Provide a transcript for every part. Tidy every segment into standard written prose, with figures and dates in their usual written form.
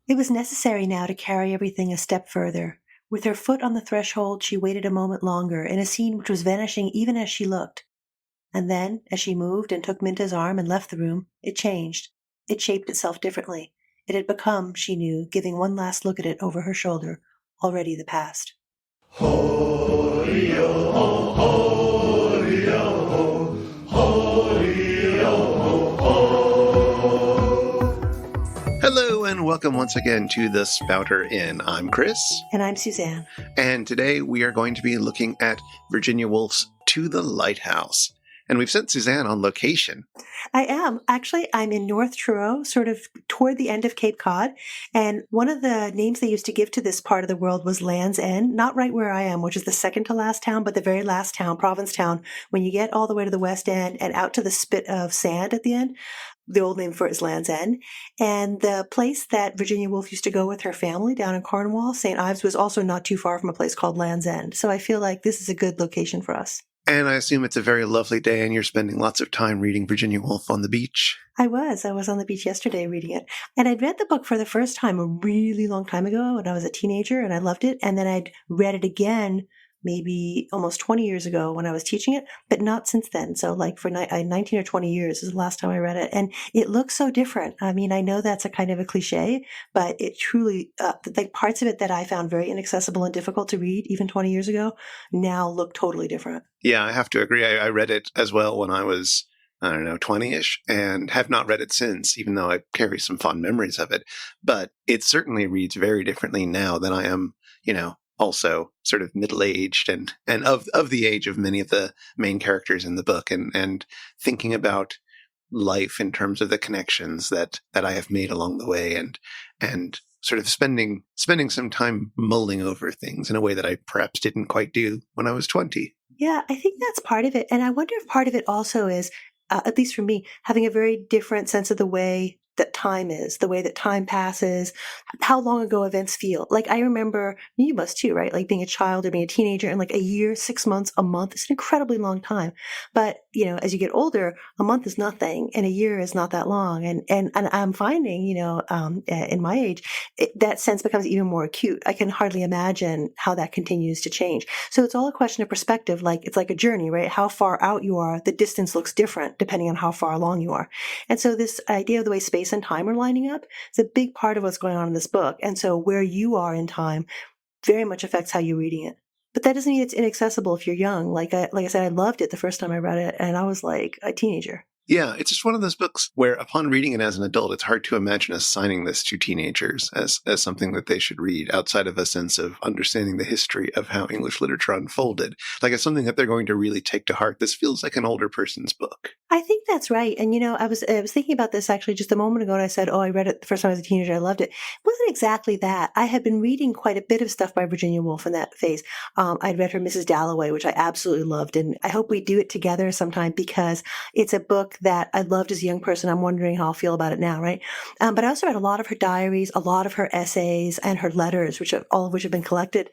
It was necessary now to carry everything a step further. With her foot on the threshold, she waited a moment longer in a scene which was vanishing even as she looked. And then, as she moved and took Minta's arm and left the room, it changed. It shaped itself differently. It had become, she knew, giving one last look at it over her shoulder, already the past. Ho-ri-o, ho-ri-o, ho-ri-o, ho. Hello and welcome once again to the Spouter-Inn. I'm Chris. And I'm Suzanne. And today we are going to be looking at Virginia Woolf's To the Lighthouse. And we've sent Suzanne on location. I am. Actually, I'm in North Truro, sort of toward the end of Cape Cod. And one of the names they used to give to this part of the world was Land's End, not right where I am, which is the second to last town, but the very last town, province town. When you get all the way to the West End and out to the spit of sand at the end, the old name for it is Land's End. And the place that Virginia Woolf used to go with her family down in Cornwall, St. Ives, was also not too far from a place called Land's End. So I feel like this is a good location for us. And I assume it's a very lovely day and you're spending lots of time reading Virginia Woolf on the beach. I was on the beach yesterday reading it. And I'd read the book for the first time a really long time ago when I was a teenager and I loved it. And then I'd read it again maybe almost 20 years ago when I was teaching it, but not since then. So like for 19 or 20 years is the last time I read it. And it looks so different. I mean, I know that's a kind of a cliche, but it truly, the parts of it that I found very inaccessible and difficult to read even 20 years ago now look totally different. Yeah, I have to agree. I read it as well when I was, 20-ish, and have not read it since, even though I carry some fond memories of it. But it certainly reads very differently now than I am, also sort of middle-aged and of the age of many of the main characters in the book, and thinking about life in terms of the connections that I have made along the way, and sort of spending some time mulling over things in a way that I perhaps didn't quite do when I was 20. Yeah, I think that's part of it. And I wonder if part of it also is, at least for me, having a very different sense of the way that time is, the way that time passes, how long ago events feel. Like I remember, you must too, right? Like being a child or being a teenager and like a year, 6 months, a month, it's an incredibly long time. But, as you get older, a month is nothing and a year is not that long. And I'm finding, in my age, that sense becomes even more acute. I can hardly imagine how that continues to change. So it's all a question of perspective. Like it's like a journey, right? How far out you are, the distance looks different depending on how far along you are. And so this idea of the way space and time are lining up is a big part of what's going on in this book. And so where you are in time very much affects how you're reading it. But that doesn't mean it's inaccessible if you're young. Like I said, I loved it the first time I read it, and I was like a teenager. Yeah, it's just one of those books where upon reading it as an adult, it's hard to imagine assigning this to teenagers as something that they should read outside of a sense of understanding the history of how English literature unfolded. Like it's something that they're going to really take to heart. This feels like an older person's book. I think that's right. And, I was thinking about this actually just a moment ago, and I said, I read it the first time I was a teenager. I loved it. It wasn't exactly that. I had been reading quite a bit of stuff by Virginia Woolf in that phase. I'd read her Mrs. Dalloway, which I absolutely loved. And I hope we do it together sometime because it's a book that I loved as a young person. I'm wondering how I'll feel about it now, right? But I also read a lot of her diaries, a lot of her essays, and her letters, all of which have been collected.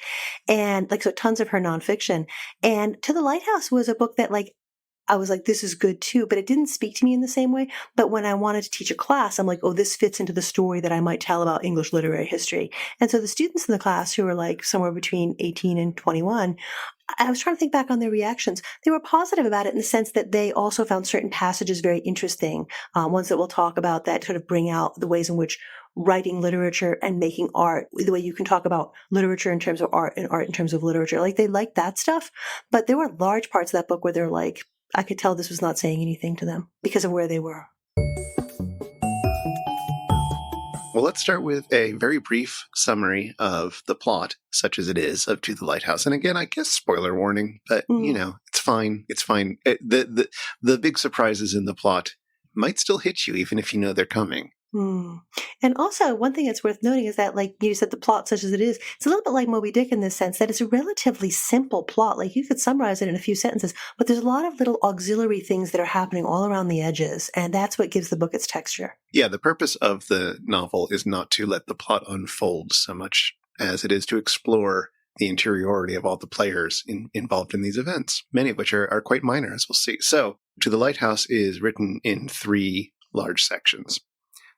And so tons of her nonfiction. And To the Lighthouse was a book that I was like, this is good too, but it didn't speak to me in the same way. But when I wanted to teach a class, I'm like, oh, this fits into the story that I might tell about English literary history. And so the students in the class who were like somewhere between 18 and 21, I was trying to think back on their reactions. They were positive about it in the sense that they also found certain passages very interesting, ones that we'll talk about that sort of bring out the ways in which writing literature and making art, the way you can talk about literature in terms of art and art in terms of literature. Like they liked that stuff. But there were large parts of that book where they're like, I could tell this was not saying anything to them because of where they were. Well, let's start with a very brief summary of the plot, such as it is, of To the Lighthouse. And again, I guess spoiler warning, but, it's fine. It's fine. The big surprises in the plot might still hit you, even if you know they're coming. And also, one thing that's worth noting is that, like you said, the plot such as it is, it's a little bit like Moby Dick in this sense that it's a relatively simple plot. Like you could summarize it in a few sentences, but there's a lot of little auxiliary things that are happening all around the edges, and that's what gives the book its texture. Yeah, the purpose of the novel is not to let the plot unfold so much as it is to explore the interiority of all the players involved in these events, many of which are quite minor, as we'll see. So, To the Lighthouse is written in 3 large sections.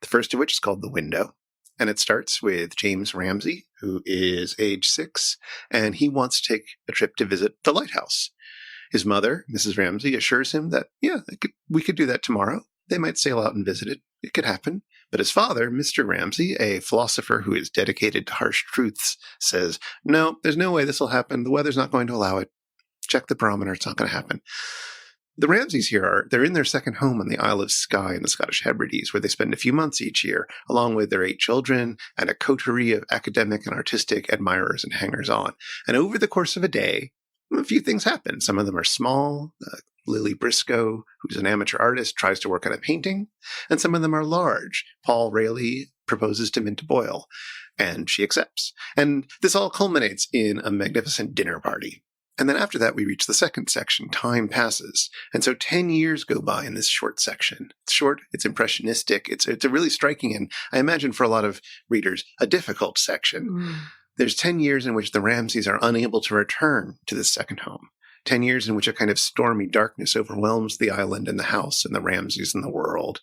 The first of which is called The Window. And it starts with James Ramsay, who is age 6, and he wants to take a trip to visit the lighthouse. His mother, Mrs. Ramsay, assures him that, we could do that tomorrow. They might sail out and visit it. It could happen. But his father, Mr. Ramsay, a philosopher who is dedicated to harsh truths, says, no, there's no way this will happen. The weather's not going to allow it. Check the barometer. It's not going to happen. The Ramsays here they're in their second home on the Isle of Skye in the Scottish Hebrides, where they spend a few months each year, along with their 8 children and a coterie of academic and artistic admirers and hangers-on. And over the course of a day, a few things happen. Some of them are small. Lily Briscoe, who's an amateur artist, tries to work on a painting, and some of them are large. Paul Rayleigh proposes to Minta Boyle, and she accepts. And this all culminates in a magnificent dinner party. And then after that, we reach the second section, Time Passes. And so 10 years go by in this short section. It's short, it's impressionistic, it's a really striking, and I imagine for a lot of readers, a difficult section. There's 10 years in which the Ramsays are unable to return to this second home. 10 years in which a kind of stormy darkness overwhelms the island and the house and the Ramsays and the world.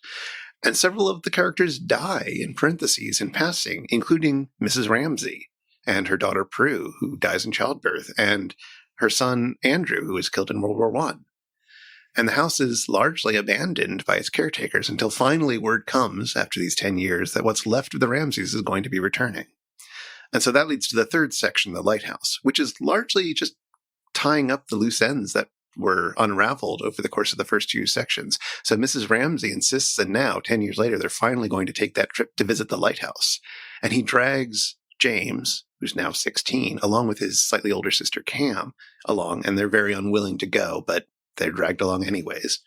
And several of the characters die in parentheses in passing, including Mrs. Ramsay and her daughter Prue, who dies in childbirth, and her son Andrew, who was killed in World War I. And the house is largely abandoned by its caretakers until finally word comes, after these 10 years, that what's left of the Ramsays is going to be returning. And so that leads to the third section, the Lighthouse, which is largely just tying up the loose ends that were unraveled over the course of the first 2 sections. So Mrs. Ramsay insists that now, 10 years later, they're finally going to take that trip to visit the lighthouse. And he drags James, who's now 16, along with his slightly older sister Cam, along, and they're very unwilling to go, but they're dragged along anyways.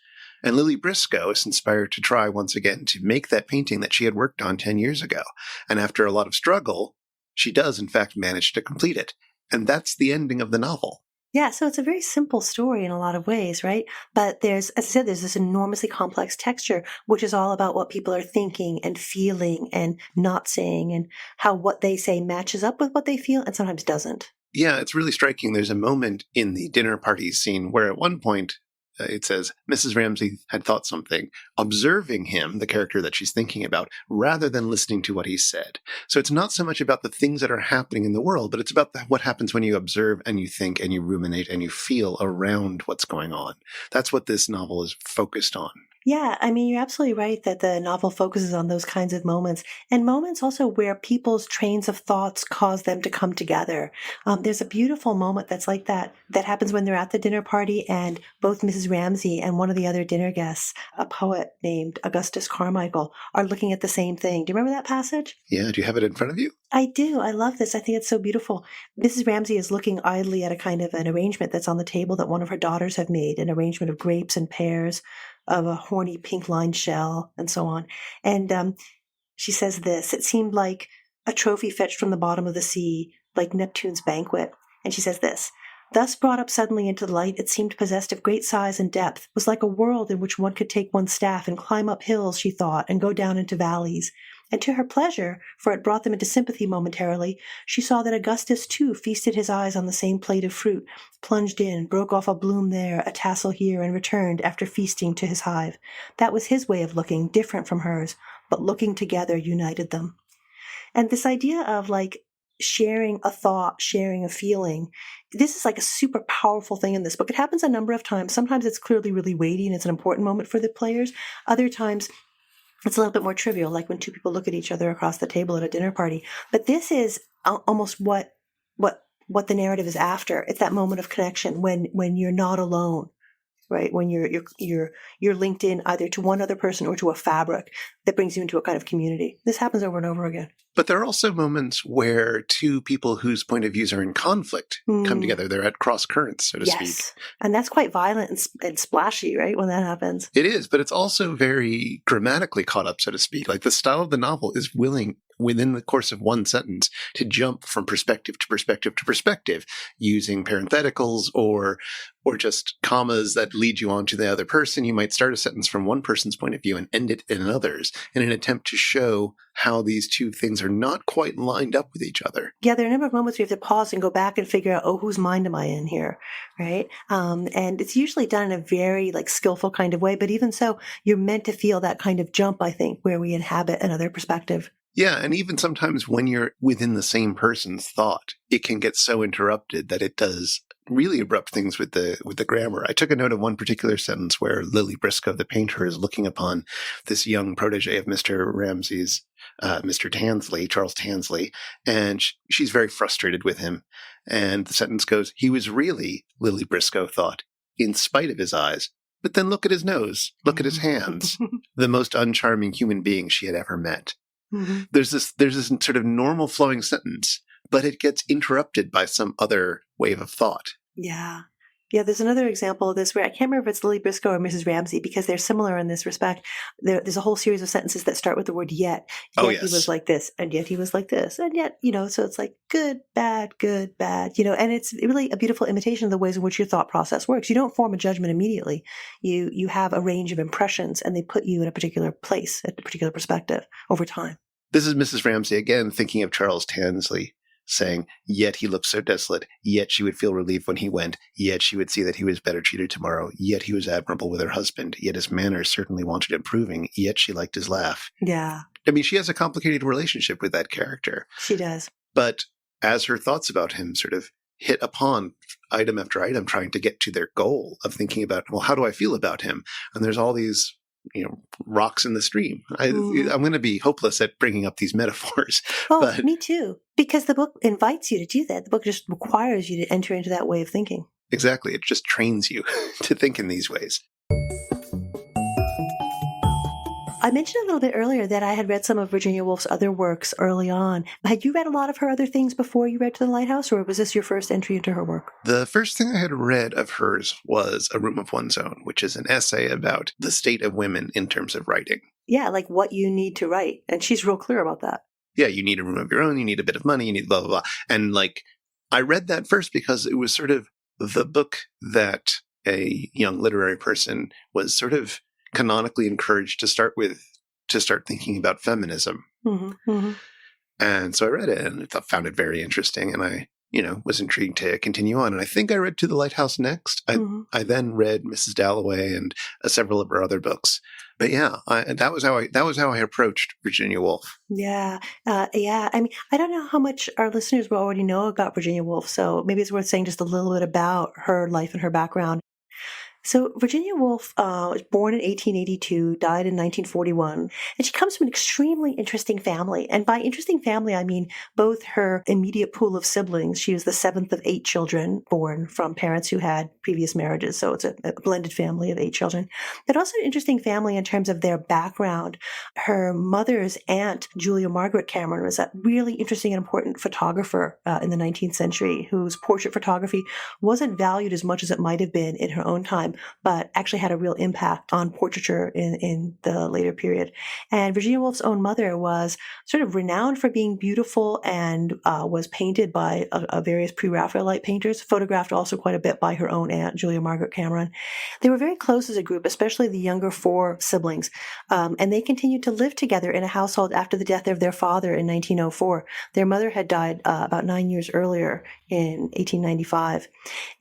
And Lily Briscoe is inspired to try once again to make that painting that she had worked on 10 years ago. And after a lot of struggle, she does, in fact, manage to complete it. And that's the ending of the novel. Yeah, so it's a very simple story in a lot of ways, right? But there's, as I said, there's this enormously complex texture, which is all about what people are thinking and feeling and not saying, and how what they say matches up with what they feel and sometimes doesn't. Yeah, it's really striking. There's a moment in the dinner party scene where at one point it says Mrs. Ramsay had thought something, observing him, the character that she's thinking about, rather than listening to what he said. So it's not so much about the things that are happening in the world, but it's about what happens when you observe and you think and you ruminate and you feel around what's going on. That's what this novel is focused on. Yeah, I mean, you're absolutely right that the novel focuses on those kinds of moments, and moments also where people's trains of thoughts cause them to come together. There's a beautiful moment that's like that happens when they're at the dinner party, and both Mrs. Ramsay and one of the other dinner guests, a poet named Augustus Carmichael, are looking at the same thing. Do you remember that passage? Yeah, do you have it in front of you? I do. I love this. I think it's so beautiful. Mrs. Ramsay is looking idly at a kind of an arrangement that's on the table that one of her daughters have made, an arrangement of grapes and pears, of a horny pink-lined shell, and so on. And she says this, it seemed like a trophy fetched from the bottom of the sea, like Neptune's banquet. And she says this, thus brought up suddenly into the light, it seemed possessed of great size and depth, was like a world in which one could take one's staff and climb up hills, she thought, and go down into valleys. And to her pleasure, for it brought them into sympathy momentarily, she saw that Augustus too feasted his eyes on the same plate of fruit, plunged in, broke off a bloom there, a tassel here, and returned, after feasting, to his hive. That was his way of looking, different from hers, but looking together united them. And this idea of like sharing a thought, sharing a feeling, this is like a super powerful thing in this book. It happens a number of times. Sometimes it's clearly really weighty and it's an important moment for the players. Other times it's a little bit more trivial, like when 2 people look at each other across the table at a dinner party. But this is almost what the narrative is after. It's that moment of connection when you're not alone, right? When you're linked in either to one other person or to a fabric that brings you into a kind of community. This happens over and over again. But there are also moments where 2 people whose point of views are in conflict come together. They're at cross currents, so to speak. And that's quite violent and splashy, right, when that happens. It is, but it's also very grammatically caught up, so to speak. Like the style of the novel is willing, within the course of one sentence, to jump from perspective to perspective to perspective, using parentheticals or just commas that lead you on to the other person. You might start a sentence from one person's point of view and end it in another's in an attempt to show how these 2 things are not quite lined up with each other. Yeah, there are a number of moments where you have to pause and go back and figure out, whose mind am I in here, right? And it's usually done in a very like skillful kind of way, but even so, you're meant to feel that kind of jump, I think, where we inhabit another perspective. Yeah, and even sometimes when you're within the same person's thought, it can get so interrupted that it does really abrupt things with the grammar. I took a note of one particular sentence where Lily Briscoe, the painter, is looking upon this young protege of Mr. Ramsay's, Mr. Tansley, Charles Tansley, and she's very frustrated with him. And the sentence goes, "He was really," Lily Briscoe thought, "in spite of his eyes. But then look at his nose, look at his hands, the most uncharming human being she had ever met." Mm-hmm. There's this sort of normal flowing sentence, but it gets interrupted by some other wave of thought. Yeah. Yeah, there's another example of this where I can't remember if it's Lily Briscoe or Mrs. Ramsay, because they're similar in this respect. There's a whole series of sentences that start with the word yet. Oh, Yet yes. he was like this, and yet he was like this, and yet, so it's like good, bad, and it's really a beautiful imitation of the ways in which your thought process works. You don't form a judgment immediately. You have a range of impressions, and they put you in a particular place, at a particular perspective over time. This is Mrs. Ramsay again thinking of Charles Tansley, saying, "Yet he looked so desolate, yet she would feel relief when he went, yet she would see that he was better treated tomorrow, yet he was admirable with her husband, yet his manners certainly wanted improving, yet she liked his laugh." Yeah, I mean, she has a complicated relationship with that character. she does. But as her thoughts about him sort of hit upon item after item, trying to get to their goal of thinking about, well, how do I feel about him? And there's all these rocks in the stream. I'm going to be hopeless at bringing up these metaphors. Oh, but me too. Because the book invites you to do that. The book just requires you to enter into that way of thinking. Exactly. It just trains you to think in these ways. I mentioned a little bit earlier that I had read some of Virginia Woolf's other works early on. Had you read a lot of her other things before you read To the Lighthouse, or was this your first entry into her work? The first thing I had read of hers was A Room of One's Own, which is an essay about the state of women in terms of writing. Yeah, like what you need to write. And she's real clear about that. Yeah, you need a room of your own, you need a bit of money, you need blah, blah, blah. And I read that first because it was sort of the book that a young literary person was sort of canonically encouraged to start thinking about feminism. Mm-hmm, mm-hmm. And so I read it and found it very interesting. And I, was intrigued to continue on. And I think I read To the Lighthouse next. I then read Mrs. Dalloway and several of her other books. But yeah, that was how I approached Virginia Woolf. Yeah. Yeah. I mean, I don't know how much our listeners will already know about Virginia Woolf. So maybe it's worth saying just a little bit about her life and her background. So Virginia Woolf was born in 1882, died in 1941, and she comes from an extremely interesting family. And by interesting family, I mean both her immediate pool of siblings. She was the seventh of 8 children born from parents who had previous marriages. So it's a blended family of 8 children. But also an interesting family in terms of their background. Her mother's aunt, Julia Margaret Cameron, was a really interesting and important photographer in the 19th century, whose portrait photography wasn't valued as much as it might have been in her own time, but actually had a real impact on portraiture in the later period. And Virginia Woolf's own mother was sort of renowned for being beautiful and was painted by various pre-Raphaelite painters, photographed also quite a bit by her own aunt, Julia Margaret Cameron. They were very close as a group, especially the younger 4 siblings, and they continued to live together in a household after the death of their father in 1904. Their mother had died about 9 years earlier in 1895.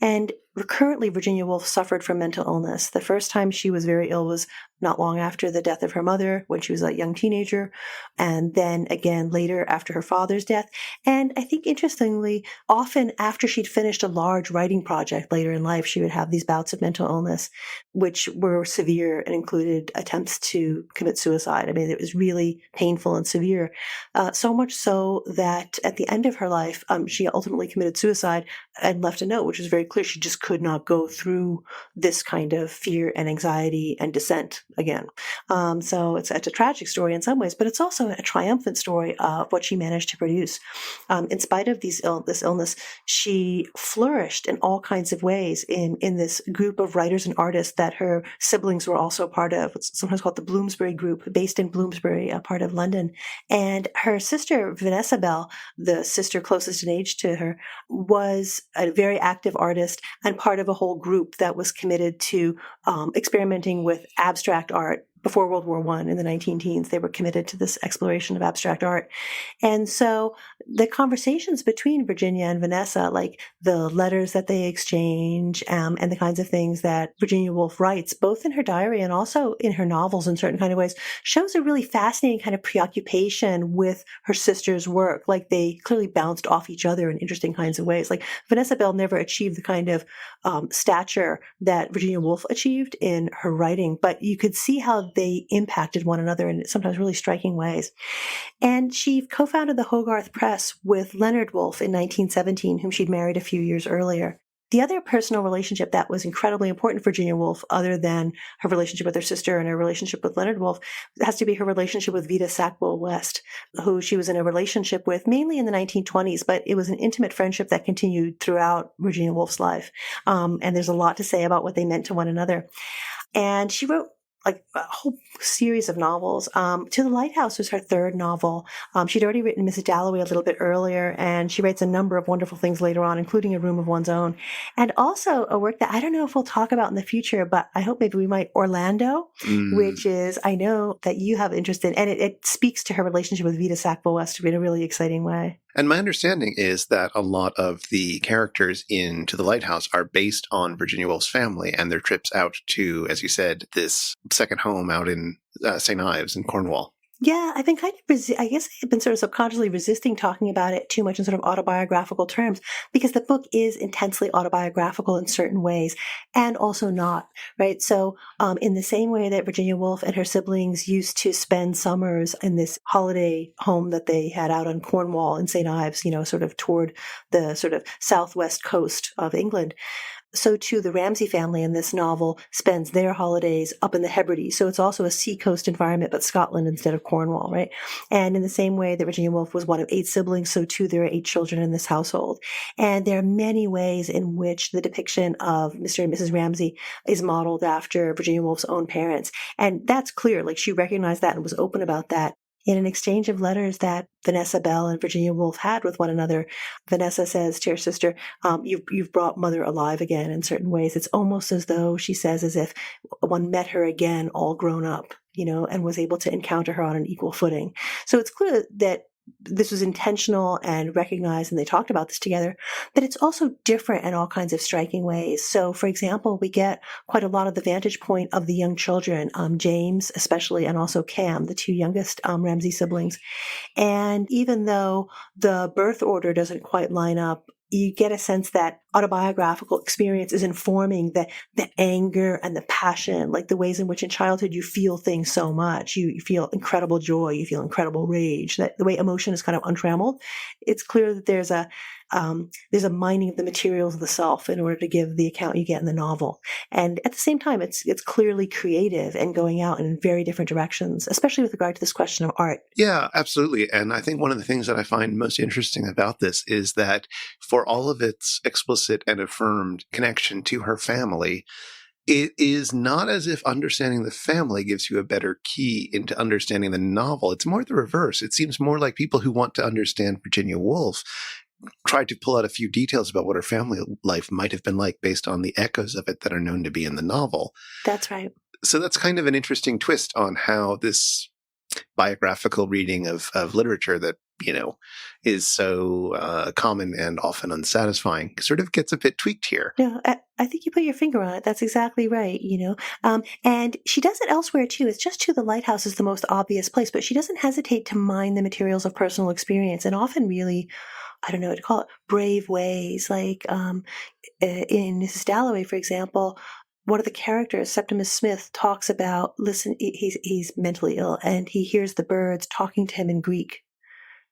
And currently, Virginia Woolf suffered from mental illness. The first time she was very ill was not long after the death of her mother, when she was a young teenager, and then again later after her father's death. And I think, interestingly, often after she'd finished a large writing project later in life, she would have these bouts of mental illness, which were severe and included attempts to commit suicide. I mean, it was really painful and severe, so much so that at the end of her life, she ultimately committed suicide and left a note, which was very clear. She just could not go through this kind of fear and anxiety and dissent again. So it's a tragic story in some ways, but it's also a triumphant story of what she managed to produce. In spite of this illness, she flourished in all kinds of ways in this group of writers and artists that her siblings were also part of. It's sometimes called the Bloomsbury Group, based in Bloomsbury, a part of London. And her sister, Vanessa Bell, the sister closest in age to her, was a very active artist and part of a whole group that was committed to experimenting with abstract art. Before World War I in the 19 teens, they were committed to this exploration of abstract art. And so the conversations between Virginia and Vanessa, like the letters that they exchange, and the kinds of things that Virginia Woolf writes, both in her diary and also in her novels in certain kind of ways, shows a really fascinating kind of preoccupation with her sister's work. Like they clearly bounced off each other in interesting kinds of ways. Like Vanessa Bell never achieved the kind of stature that Virginia Woolf achieved in her writing, but you could see how they impacted one another in sometimes really striking ways. And she co-founded the Hogarth Press with Leonard Woolf in 1917, whom she'd married a few years earlier. The other personal relationship that was incredibly important for Virginia Woolf, other than her relationship with her sister and her relationship with Leonard Woolf, has to be her relationship with Vita Sackville West, who she was in a relationship with mainly in the 1920s, but it was an intimate friendship that continued throughout Virginia Woolf's life. And there's a lot to say about what they meant to one another. And she wrote like a whole series of novels. To the Lighthouse was her third novel. She'd already written Mrs. Dalloway a little bit earlier, and she writes a number of wonderful things later on, including A Room of One's Own. And also a work that I don't know if we'll talk about in the future, but I hope maybe we might, Orlando, which is, I know that you have interest in, and it speaks to her relationship with Vita Sackville West in a really exciting way. And my understanding is that a lot of the characters in To the Lighthouse are based on Virginia Woolf's family and their trips out to, as you said, this second home out in St. Ives in Cornwall. Yeah, I've been kind of, I guess I've been sort of subconsciously resisting talking about it too much in sort of autobiographical terms, because the book is intensely autobiographical in certain ways and also not, right? So in the same way that Virginia Woolf and her siblings used to spend summers in this holiday home that they had out on Cornwall in St. Ives, sort of toward the sort of southwest coast of England, so too the Ramsay family in this novel spends their holidays up in the Hebrides. So it's also a seacoast environment, but Scotland instead of Cornwall, right? And in the same way that Virginia Woolf was one of 8 siblings, so too there are 8 children in this household. And there are many ways in which the depiction of Mr. and Mrs. Ramsay is modeled after Virginia Woolf's own parents. And that's clear. Like she recognized that and was open about that. In an exchange of letters that Vanessa Bell and Virginia Woolf had with one another, Vanessa says to her sister, you've brought mother alive again in certain ways. It's almost as though, she says, as if one met her again all grown up, and was able to encounter her on an equal footing. So it's clear that this was intentional and recognized, and they talked about this together, but it's also different in all kinds of striking ways. So, for example, we get quite a lot of the vantage point of the young children, James especially, and also Cam, the 2 youngest Ramsay siblings. And even though the birth order doesn't quite line up, you get a sense that autobiographical experience is informing the anger and the passion, like the ways in which in childhood you feel things so much. You feel incredible joy, you feel incredible rage, that the way emotion is kind of untrammeled. It's clear that there's a mining of the materials of the self in order to give the account you get in the novel. And at the same time, it's clearly creative and going out in very different directions, especially with regard to this question of art. Yeah, absolutely. And I think one of the things that I find most interesting about this is that for all of its explicit and affirmed connection to her family, it is not as if understanding the family gives you a better key into understanding the novel. It's more the reverse. It seems more like people who want to understand Virginia Woolf tried to pull out a few details about what her family life might have been like based on the echoes of it that are known to be in the novel. That's right. So that's kind of an interesting twist on how this biographical reading of literature that, is so common and often unsatisfying sort of gets a bit tweaked here. No, I think you put your finger on it. That's exactly right, And she does it elsewhere too. It's just the Lighthouse is the most obvious place, but she doesn't hesitate to mine the materials of personal experience, and often really, I don't know what to call it, brave ways. Like in Mrs. Dalloway, for example, one of the characters, Septimus Smith, talks about, listen, he's mentally ill, and he hears the birds talking to him in Greek.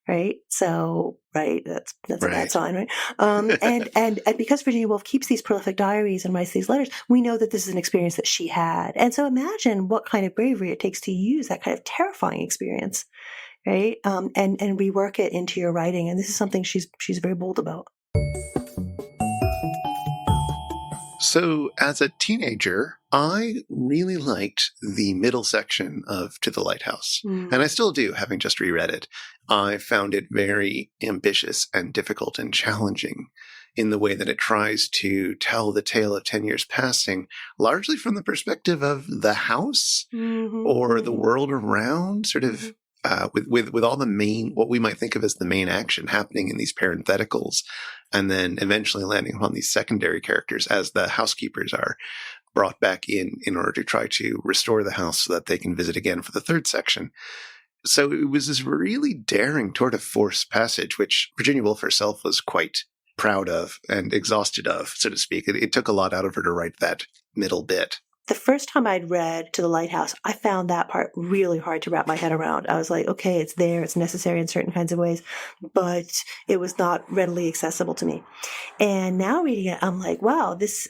Right. So, right. That's right. A bad sign, right? And because Virginia Woolf keeps these prolific diaries and writes these letters, we know that this is an experience that she had. And so imagine what kind of bravery it takes to use that kind of terrifying experience, right? And rework it into your writing. And this is something she's very bold about. So as a teenager, I really liked the middle section of To the Lighthouse. And I still do, having just reread it. I found it very ambitious and difficult and challenging in the way that it tries to tell the tale of 10 years passing, largely from the perspective of the house or the world around, sort of with all the main, what we might think of as the main action happening in these parentheticals, and then eventually landing upon these secondary characters as the housekeepers are brought back in order to try to restore the house so that they can visit again for the third section. So it was this really daring tour de force passage, which Virginia Woolf herself was quite proud of and exhausted of, so to speak. It took a lot out of her to write that middle bit. The first time I'd read To the Lighthouse, I found that part really hard to wrap my head around. I was like, okay, it's there, it's necessary in certain kinds of ways, but it was not readily accessible to me. And now reading it, I'm like, wow, this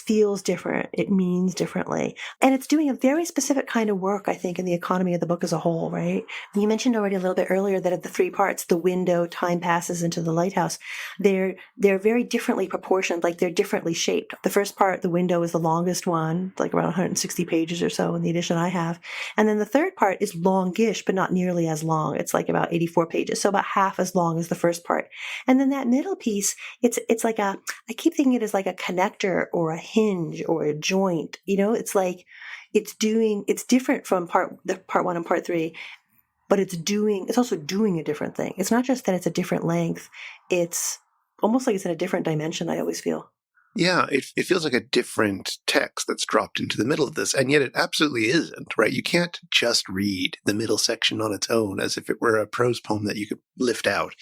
feels different. It means differently. And it's doing a very specific kind of work, I think, in the economy of the book as a whole, right? You mentioned already a little bit earlier that of the three parts, the window, time passes into the lighthouse, they're very differently proportioned, like they're differently shaped. The first part, the window, is the longest one, like around 160 pages or so in the edition I have. And then the third part is longish, but not nearly as long. It's like about 84 pages, so about half as long as the first part. And then that middle piece, it's like I keep thinking it is like a connector or a hinge or a joint. It's like it's different from part one and part three, but it's also doing a different thing. It's not just that it's a different length. It's almost like it's in a different dimension, I always feel. Yeah, it feels like a different text that's dropped into the middle of this, and yet it absolutely isn't, right? You can't just read the middle section on its own as if it were a prose poem that you could lift out.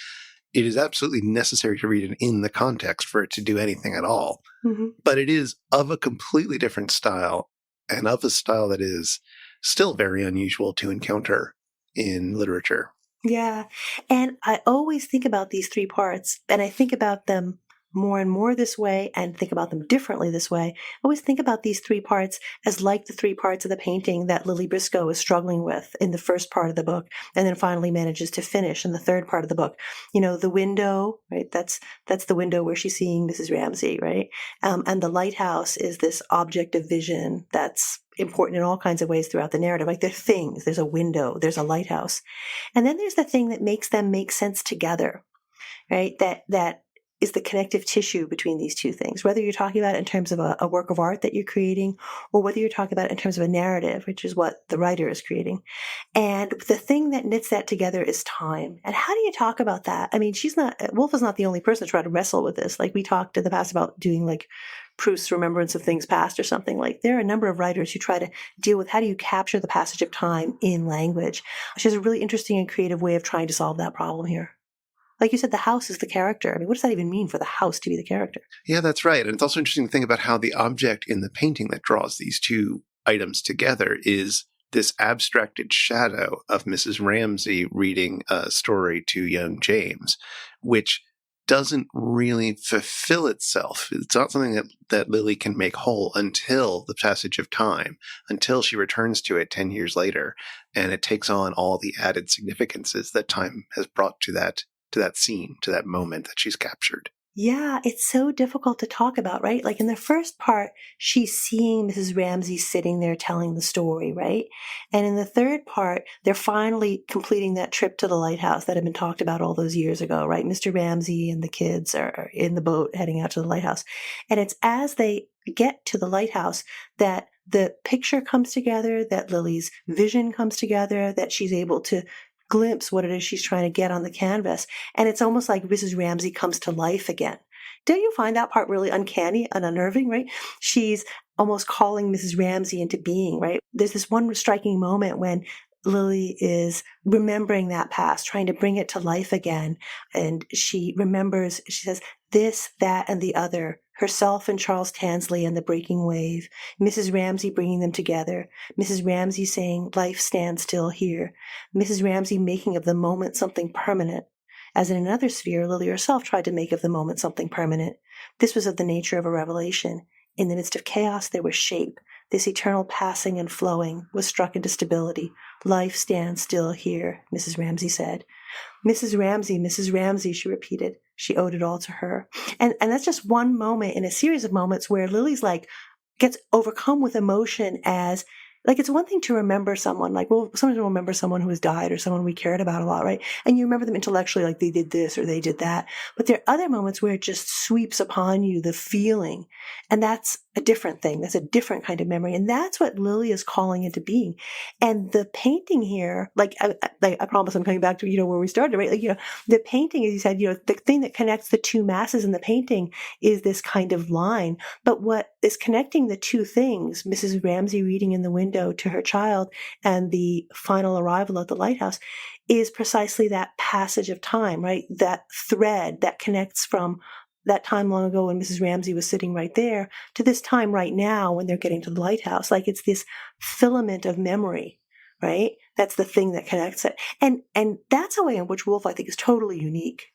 It is absolutely necessary to read it in the context for it to do anything at all. Mm-hmm. But it is of a completely different style, and of a style that is still very unusual to encounter in literature. Yeah. And I always think about these three parts, and I think about them more and more this way and think about them differently this way. I always think about these three parts as like the three parts of the painting that Lily Briscoe is struggling with in the first part of the book and then finally manages to finish in the third part of the book. The window, right? That's the window where she's seeing Mrs. Ramsay, right? And the lighthouse is this object of vision that's important in all kinds of ways throughout the narrative. Like there are things, there's a window, there's a lighthouse. And then there's the thing that makes them make sense together, right? That is the connective tissue between these two things, whether you're talking about it in terms of a work of art that you're creating, or whether you're talking about it in terms of a narrative, which is what the writer is creating. And the thing that knits that together is time. And how do you talk about that? I mean, Woolf is not the only person to try to wrestle with this. Like we talked in the past about doing like Proust's Remembrance of Things Past or something. Like there are a number of writers who try to deal with how do you capture the passage of time in language. She has a really interesting and creative way of trying to solve that problem here. Like you said, the house is the character. I mean, what does that even mean for the house to be the character? Yeah, that's right. And it's also interesting to think about how the object in the painting that draws these two items together is this abstracted shadow of Mrs. Ramsay reading a story to young James, which doesn't really fulfill itself. It's not something that Lily can make whole until the passage of time, until she returns to it 10 years later, and it takes on all the added significances that time has brought to that scene, to that moment that she's captured. Yeah, it's so difficult to talk about, right? Like in the first part, she's seeing Mrs. Ramsay sitting there telling the story, right? And in the third part, they're finally completing that trip to the lighthouse that had been talked about all those years ago, right? Mr. Ramsay and the kids are in the boat heading out to the lighthouse. And it's as they get to the lighthouse that the picture comes together, that Lily's vision comes together, that she's able to glimpse what it is she's trying to get on the canvas. And it's almost like Mrs. Ramsay comes to life again. Don't you find that part really uncanny and unnerving, right? She's almost calling Mrs. Ramsay into being, right? There's this one striking moment when Lily is remembering that past, trying to bring it to life again. And she remembers, she says, this, that, and the other, herself and Charles Tansley and the breaking wave, Mrs. Ramsay bringing them together, Mrs. Ramsay saying, life stands still here, Mrs. Ramsay making of the moment something permanent. As in another sphere, Lily herself tried to make of the moment something permanent. This was of the nature of a revelation. In the midst of chaos, there was shape. This eternal passing and flowing was struck into stability. Life stands still here, Mrs. Ramsay said. Mrs. Ramsay, she repeated. She owed it all to her. And that's just one moment in a series of moments where Lily's like, gets overcome with emotion as, like, it's one thing to remember someone, like, well, sometimes we'll remember someone who has died or someone we cared about a lot, right? And you remember them intellectually, like they did this or they did that. But there are other moments where it just sweeps upon you, the feeling. And that's a different thing. That's a different kind of memory. And that's what Lily is calling into being. And the painting here, I promise I'm coming back to, where we started, right? The painting, as you said, the thing that connects the two masses in the painting is this kind of line. But what is connecting the two things, Mrs. Ramsay reading in the window to her child and the final arrival at the lighthouse, is precisely that passage of time, right? That thread that connects from that time long ago when Mrs. Ramsay was sitting right there to this time right now when they're getting to the lighthouse. Like it's this filament of memory, right? That's the thing that connects it. And that's a way in which Woolf, I think, is totally unique.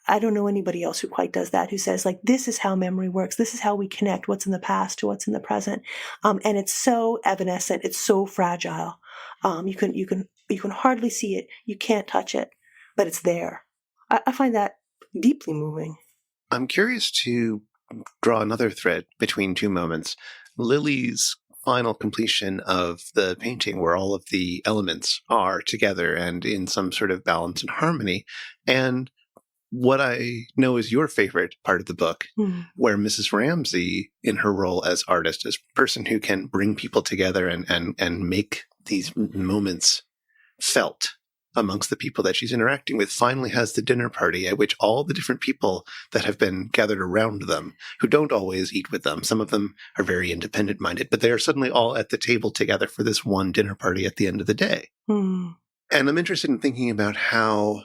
I don't know anybody else who quite does that, who says, like, this is how memory works. This is how we connect what's in the past to what's in the present. And it's so evanescent. It's so fragile. You can hardly see it. You can't touch it, but it's there. I find that deeply moving. I'm curious to draw another thread between two moments. Lily's final completion of the painting where all of the elements are together and in some sort of balance and harmony. And what I know is your favorite part of the book, where Mrs. Ramsay, in her role as artist, as person who can bring people together and make these moments felt amongst the people that she's interacting with, finally has the dinner party at which all the different people that have been gathered around them, who don't always eat with them, some of them are very independent-minded, but they are suddenly all at the table together for this one dinner party at the end of the day. And I'm interested in thinking about how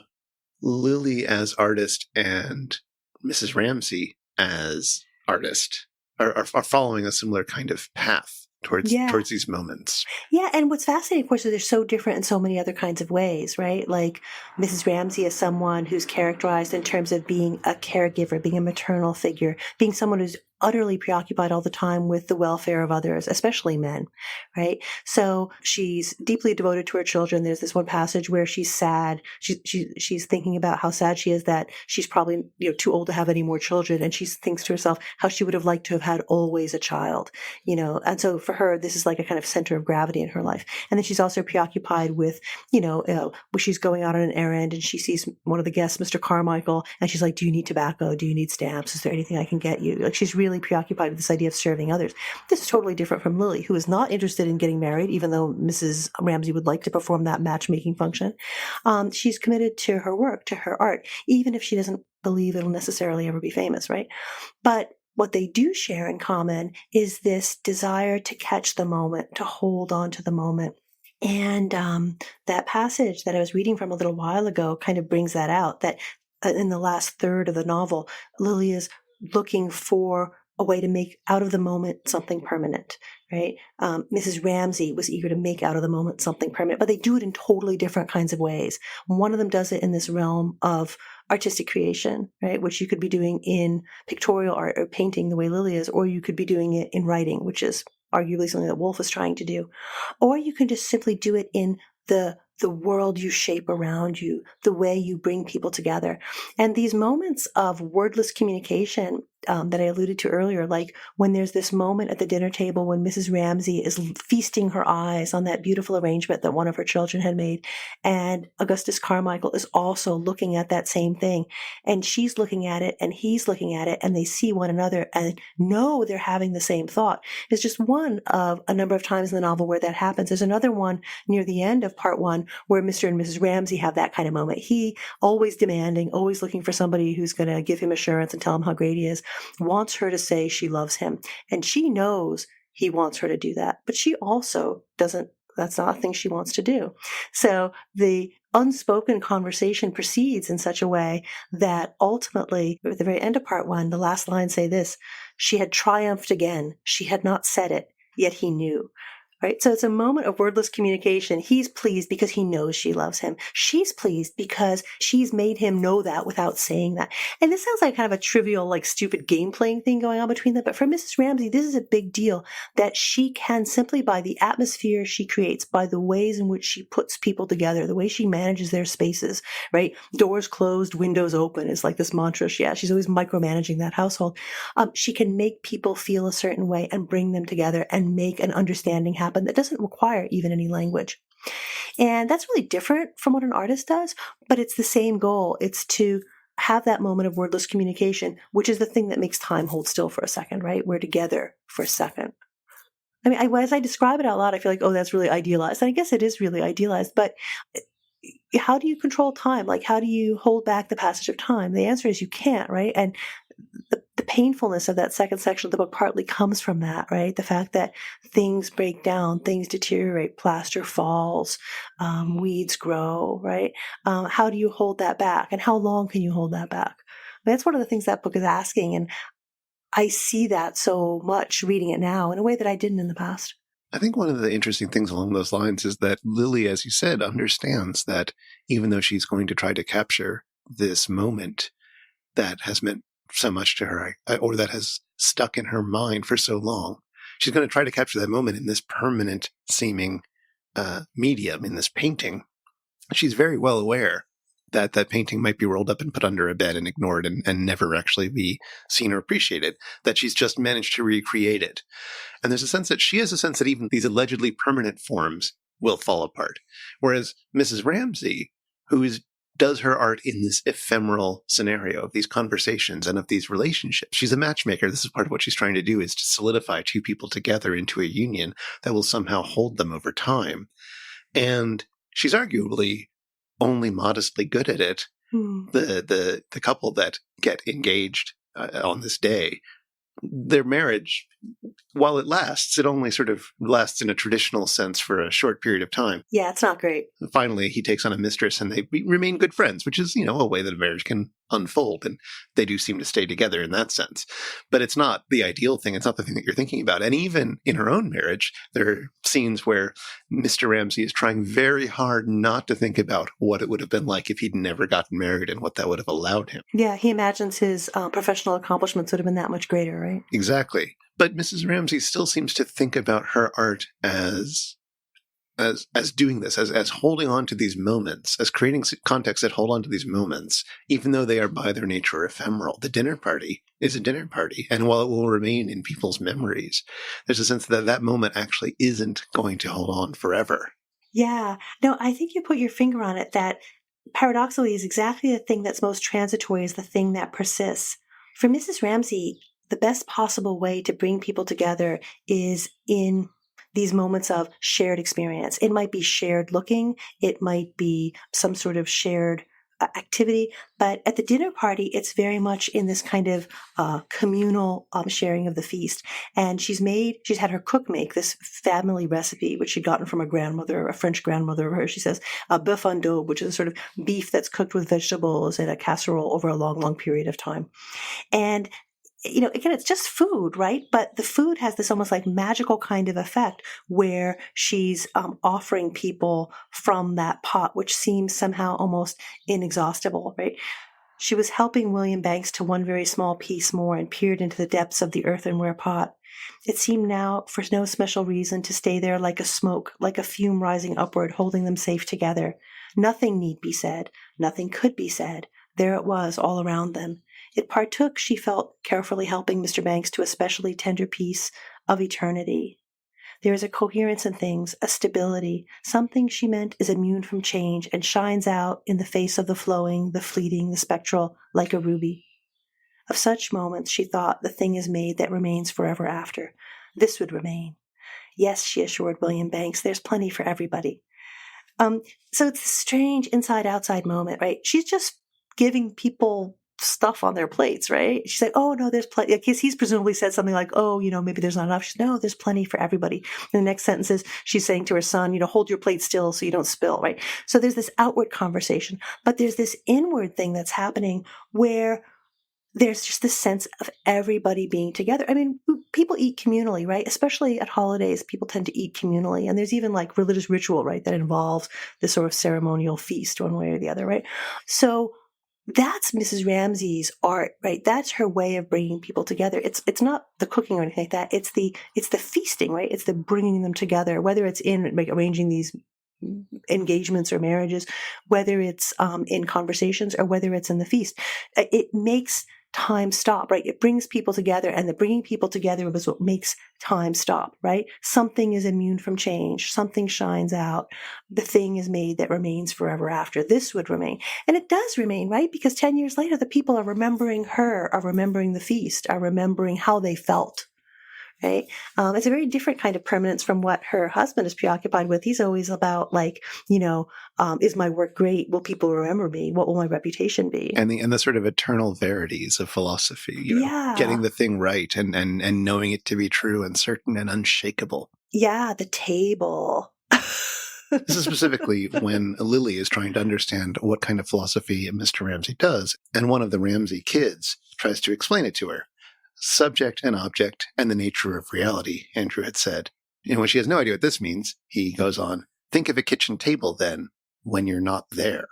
Lily as artist and Mrs. Ramsay as artist are following a similar kind of path towards these moments. Yeah, and what's fascinating, of course, is they're so different in so many other kinds of ways, right? Like Mrs. Ramsay is someone who's characterized in terms of being a caregiver, being a maternal figure, being someone who's utterly preoccupied all the time with the welfare of others, especially men, right? So she's deeply devoted to her children. There's this one passage where she's sad. She's thinking about how sad she is that she's probably too old to have any more children, and she thinks to herself how she would have liked to have had always a child, And so for her, this is like a kind of center of gravity in her life. And then she's also preoccupied with, when she's going out on an errand and she sees one of the guests, Mr. Carmichael, and she's like, "Do you need tobacco? Do you need stamps? Is there anything I can get you?" Like she's really preoccupied with this idea of serving others. This is totally different from Lily, who is not interested in getting married, even though Mrs. Ramsay would like to perform that matchmaking function. She's committed to her work, to her art, even if she doesn't believe it'll necessarily ever be famous, right? But what they do share in common is this desire to catch the moment, to hold on to the moment. And that passage that I was reading from a little while ago kind of brings that out, that in the last third of the novel, Lily is looking for a way to make out of the moment something permanent, right? Mrs. Ramsay was eager to make out of the moment something permanent, but they do it in totally different kinds of ways. One of them does it in this realm of artistic creation, right? Which you could be doing in pictorial art or painting the way Lily is, or you could be doing it in writing, which is arguably something that Woolf is trying to do. Or you can just simply do it in the world you shape around you, the way you bring people together. And these moments of wordless communication that I alluded to earlier, like when there's this moment at the dinner table when Mrs. Ramsay is feasting her eyes on that beautiful arrangement that one of her children had made, and Augustus Carmichael is also looking at that same thing, and she's looking at it and he's looking at it, and they see one another and know they're having the same thought. It's just one of a number of times in the novel where that happens. There's another one near the end of part one where Mr. and Mrs. Ramsay have that kind of moment. He, always demanding, always looking for somebody who's going to give him assurance and tell him how great he is, wants her to say she loves him. And she knows he wants her to do that, but she also doesn't, that's not a thing she wants to do. So the unspoken conversation proceeds in such a way that ultimately, at the very end of part one, the last lines say this: "She had triumphed again. She had not said it, yet he knew." Right? So it's a moment of wordless communication. He's pleased because he knows she loves him. She's pleased because she's made him know that without saying that. And this sounds like kind of a trivial, like stupid game playing thing going on between them. But for Mrs. Ramsay, this is a big deal, that she can, simply by the atmosphere she creates, by the ways in which she puts people together, the way she manages their spaces, right? Doors closed, windows open is like this mantra. She's always micromanaging that household. She can make people feel a certain way and bring them together and make an understanding happen that doesn't require even any language. And that's really different from what an artist does, but it's the same goal. It's to have that moment of wordless communication, which is the thing that makes time hold still for a second, right? We're together for a second. I mean, as I describe it out loud, I feel like, oh, that's really idealized. And I guess it is really idealized, but how do you control time? Like, how do you hold back the passage of time? The answer is you can't, right? And the painfulness of that second section of the book partly comes from that, right? The fact that things break down, things deteriorate, plaster falls, weeds grow, right? How do you hold that back? And how long can you hold that back? That's one of the things that book is asking. And I see that so much reading it now in a way that I didn't in the past. I think one of the interesting things along those lines is that Lily, as you said, understands that even though she's going to try to capture this moment that has meant so much to her, or that has stuck in her mind for so long, she's going to try to capture that moment in this permanent seeming medium, in this painting. She's very well aware that that painting might be rolled up and put under a bed and ignored and never actually be seen or appreciated, that she's just managed to recreate it. And there's a sense that she has a sense that even these allegedly permanent forms will fall apart. Whereas Mrs. Ramsay, does her art in this ephemeral scenario of these conversations and of these relationships. She's a matchmaker. This is part of what she's trying to do, is to solidify two people together into a union that will somehow hold them over time. And she's arguably only modestly good at it. The couple that get engaged on this day, their marriage, while it lasts, it only sort of lasts in a traditional sense for a short period of time. Yeah, it's not great. Finally, he takes on a mistress and they remain good friends, which is, a way that a marriage can unfold. And they do seem to stay together in that sense. But it's not the ideal thing. It's not the thing that you're thinking about. And even in her own marriage, there are scenes where Mr. Ramsay is trying very hard not to think about what it would have been like if he'd never gotten married and what that would have allowed him. Yeah, he imagines his professional accomplishments would have been that much greater, right? Exactly. But Mrs. Ramsay still seems to think about her art as doing this, as holding on to these moments, as creating contexts that hold on to these moments, even though they are by their nature ephemeral. The dinner party is a dinner party, and while it will remain in people's memories, there's a sense that that moment actually isn't going to hold on forever. Yeah. No, I think you put your finger on it, that paradoxically is exactly the thing that's most transitory is the thing that persists. For Mrs. Ramsay, the best possible way to bring people together is in these moments of shared experience. It might be shared looking, it might be some sort of shared activity, but at the dinner party, it's very much in this kind of communal sharing of the feast. And she's had her cook make this family recipe, which she'd gotten from a French grandmother of hers. She says a bœuf en daube, which is a sort of beef that's cooked with vegetables in a casserole over a long, long period of time. And again, it's just food, right? But the food has this almost like magical kind of effect where she's offering people from that pot, which seems somehow almost inexhaustible, right? She was helping William Banks to one very small piece more and peered into the depths of the earthenware pot. It seemed now, for no special reason, to stay there like a smoke, like a fume rising upward, holding them safe together. Nothing need be said. Nothing could be said. There it was, all around them. It partook, she felt, carefully helping Mr. Banks to a specially tender piece of eternity. There is a coherence in things, a stability. Something, she meant, is immune from change and shines out in the face of the flowing, the fleeting, the spectral, like a ruby. Of such moments, she thought, the thing is made that remains forever after. This would remain. Yes, she assured William Banks, there's plenty for everybody. So it's a strange inside-outside moment, right? She's just giving people stuff on their plates, right? She's like, oh, no, there's plenty. Because he's presumably said something like, oh, maybe there's not enough. She's no, there's plenty for everybody. And the next sentence is she's saying to her son, hold your plate still so you don't spill, right? So there's this outward conversation, but there's this inward thing that's happening where there's just this sense of everybody being together. I mean, people eat communally, right? Especially at holidays, people tend to eat communally. And there's even like religious ritual, right, that involves this sort of ceremonial feast one way or the other, right? So that's Mrs. Ramsay's art, right? That's her way of bringing people together. It's not the cooking or anything like that. It's the feasting, right? It's the bringing them together, whether it's in like arranging these engagements or marriages, whether it's in conversations or whether it's in the feast. It makes time stop, right? It brings people together, and the bringing people together is what makes time stop, right? Something is immune from change. Something shines out. The thing is made that remains forever after. This would remain. And it does remain, right? Because 10 years later, the people are remembering her, are remembering the feast, are remembering how they felt. Right? It's a very different kind of permanence from what her husband is preoccupied with. He's always about like, is my work great? Will people remember me? What will my reputation be? And the sort of eternal verities of philosophy, Yeah. getting the thing right and knowing it to be true and certain and unshakable. Yeah, the table. This is specifically when Lily is trying to understand what kind of philosophy Mr. Ramsay does, and one of the Ramsay kids tries to explain it to her. Subject and object and the nature of reality, Andrew had said. When she has no idea what this means, he goes on, think of a kitchen table then, when you're not there.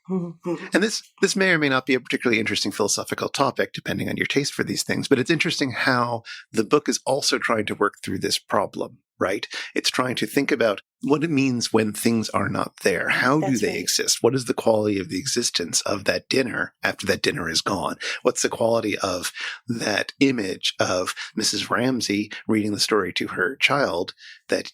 And this may or may not be a particularly interesting philosophical topic, depending on your taste for these things, but it's interesting how the book is also trying to work through this problem, right? It's trying to think about what it means when things are not there. How do they exist? What is the quality of the existence of that dinner after that dinner is gone? What's the quality of that image of Mrs. Ramsay reading the story to her child that,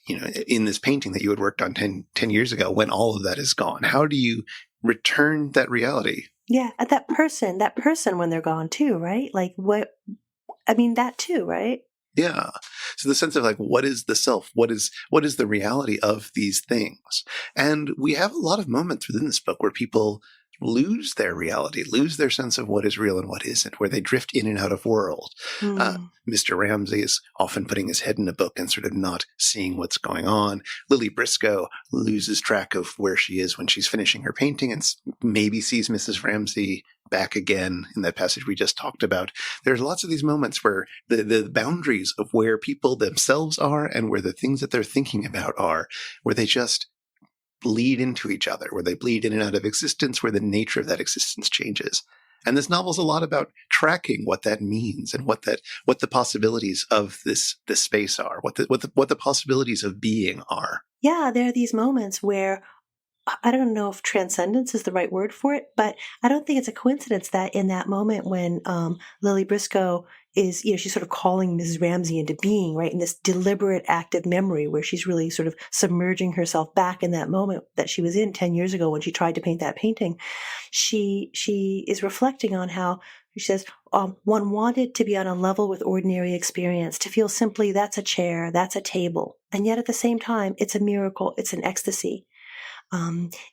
in this painting that you had worked on 10 years ago, when all of that is gone? How do you return that reality? Yeah, and that person when they're gone too, right? Like that too, right? Yeah. So the sense of like, what is the self? What is the reality of these things? And we have a lot of moments within this book where people lose their reality, lose their sense of what is real and what isn't, where they drift in and out of world. Mr. Ramsay is often putting his head in a book and sort of not seeing what's going on. Lily Briscoe loses track of where she is when she's finishing her painting and maybe sees Mrs. Ramsay back again in that passage we just talked about. There's lots of these moments where the boundaries of where people themselves are and where the things that they're thinking about are, where they just bleed into each other, where they bleed in and out of existence, where the nature of that existence changes. And this novel's a lot about tracking what that means and what the possibilities of this space are, what the possibilities of being are. Yeah, there are these moments where I don't know if transcendence is the right word for it, but I don't think it's a coincidence that in that moment when Lily Briscoe is, she's sort of calling Mrs. Ramsay into being, right, in this deliberate act of memory where she's really sort of submerging herself back in that moment that she was in 10 years ago when she tried to paint that painting. She is reflecting on how she says, one wanted to be on a level with ordinary experience, to feel simply that's a chair, that's a table. And yet at the same time, it's a miracle, it's an ecstasy.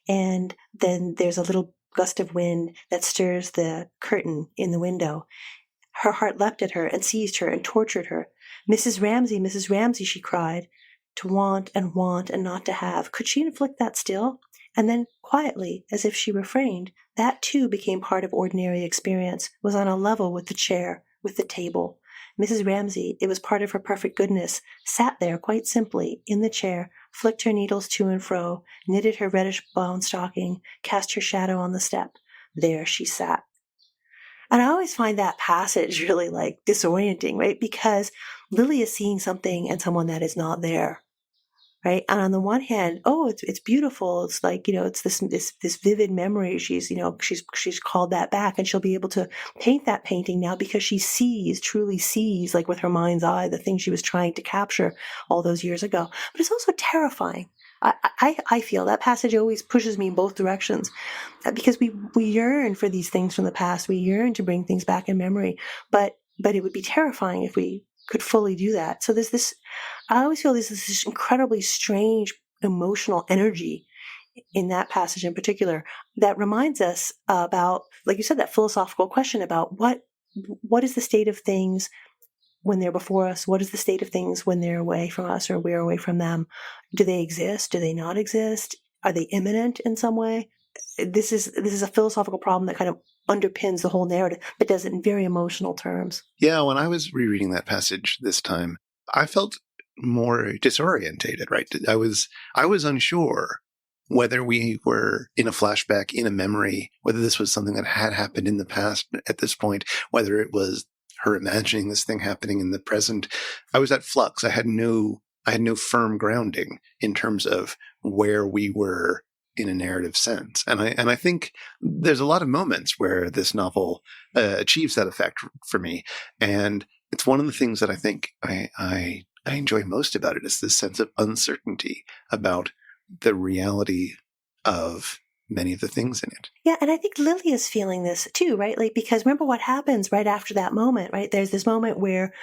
And then there's a little gust of wind that stirs the curtain in the window. Her heart leapt at her and seized her and tortured her. Mrs. Ramsay, she cried, to want and not to have. Could she inflict that still? And then quietly, as if she refrained, that too became part of ordinary experience, was on a level with the chair, with the table. Mrs. Ramsay, it was part of her perfect goodness, sat there quite simply in the chair, flicked her needles to and fro, knitted her reddish brown stocking, cast her shadow on the step. There she sat. And I always find that passage really disorienting, right? Because Lily is seeing something and someone that is not there, right? And on the one hand, it's beautiful. It's it's this vivid memory. She's called that back, and she'll be able to paint that painting now because she truly sees, with her mind's eye, the thing she was trying to capture all those years ago. But it's also terrifying. I feel that passage always pushes me in both directions because we yearn for these things from the past. We yearn to bring things back in memory, but it would be terrifying if we could fully do that. So there's this, I always feel there's this incredibly strange emotional energy in that passage in particular that reminds us about, like you said, that philosophical question about what is the state of things when they're before us? What is the state of things when they're away from us or we're away from them? Do they exist? Do they not exist? Are they imminent in some way? This is a philosophical problem that kind of underpins the whole narrative, but does it in very emotional terms. Yeah, when I was rereading that passage this time, I felt more disorientated, right? I was unsure whether we were in a flashback, in a memory, whether this was something that had happened in the past at this point, whether it was her imagining this thing happening in the present. I was at flux. I had no firm grounding in terms of where we were in a narrative sense. And I think there's a lot of moments where this novel achieves that effect for me. And it's one of the things that I think I enjoy most about it is this sense of uncertainty about the reality of many of the things in it. Yeah, and I think Lily is feeling this too, right? Like, because remember what happens right after that moment, right? There's this moment where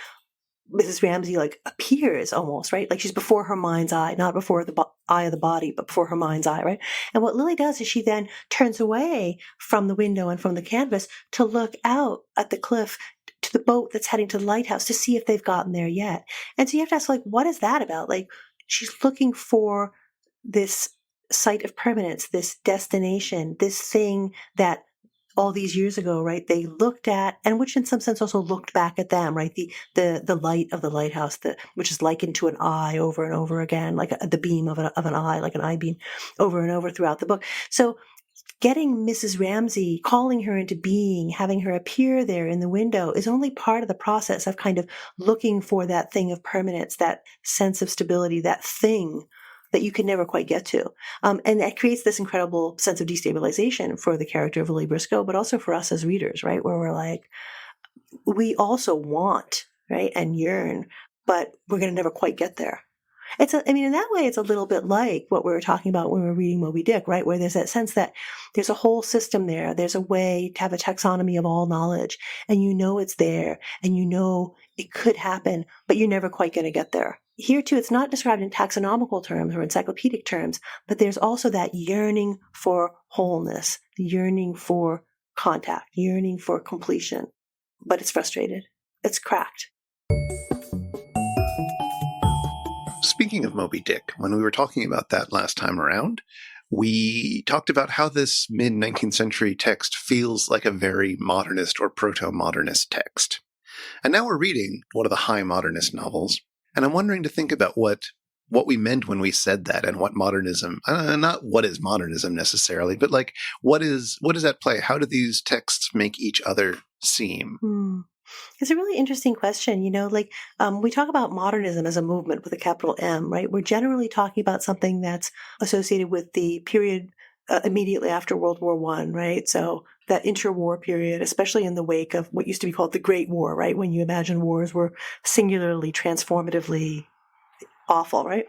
Mrs. Ramsay like appears almost, right? Like she's before her mind's eye, not before the eye of the body, but before her mind's eye, right? And what Lily does is she then turns away from the window and from the canvas to look out at the cliff to the boat that's heading to the lighthouse to see if they've gotten there yet. And so you have to ask, like, what is that about? Like, she's looking for this site of permanence, this destination, this thing that all these years ago, right, they looked at, and which in some sense also looked back at them, right? The light of the lighthouse, which is likened to an eye over and over again, like the beam of an eye, like an eye beam over and over throughout the book. So getting Mrs. Ramsay, calling her into being, having her appear there in the window is only part of the process of kind of looking for that thing of permanence, that sense of stability, that thing that you can never quite get to. And that creates this incredible sense of destabilization for the character of Lily Briscoe, but also for us as readers, right? Where we're like, we also want, right, and yearn, but we're going to never quite get there. In that way, it's a little bit like what we were talking about when we were reading Moby Dick, right? Where there's that sense that there's a whole system there. There's a way to have a taxonomy of all knowledge, and you know it's there, and you know it could happen, but you're never quite going to get there. Here, too, it's not described in taxonomical terms or encyclopedic terms, but there's also that yearning for wholeness, yearning for contact, yearning for completion. But it's frustrated. It's cracked. Speaking of Moby Dick, when we were talking about that last time around, we talked about how this mid-19th century text feels like a very modernist or proto-modernist text. And now we're reading one of the high modernist novels, and I'm wondering to think about what we meant when we said that and what modernism, not what is modernism necessarily, but like what is at play? How do these texts make each other seem? It's a really interesting question. We talk about modernism as a movement with a capital M, right? We're generally talking about something that's associated with the period immediately after World War I, right? So that interwar period, especially in the wake of what used to be called the Great War, right? When you imagine wars were singularly, transformatively awful, right?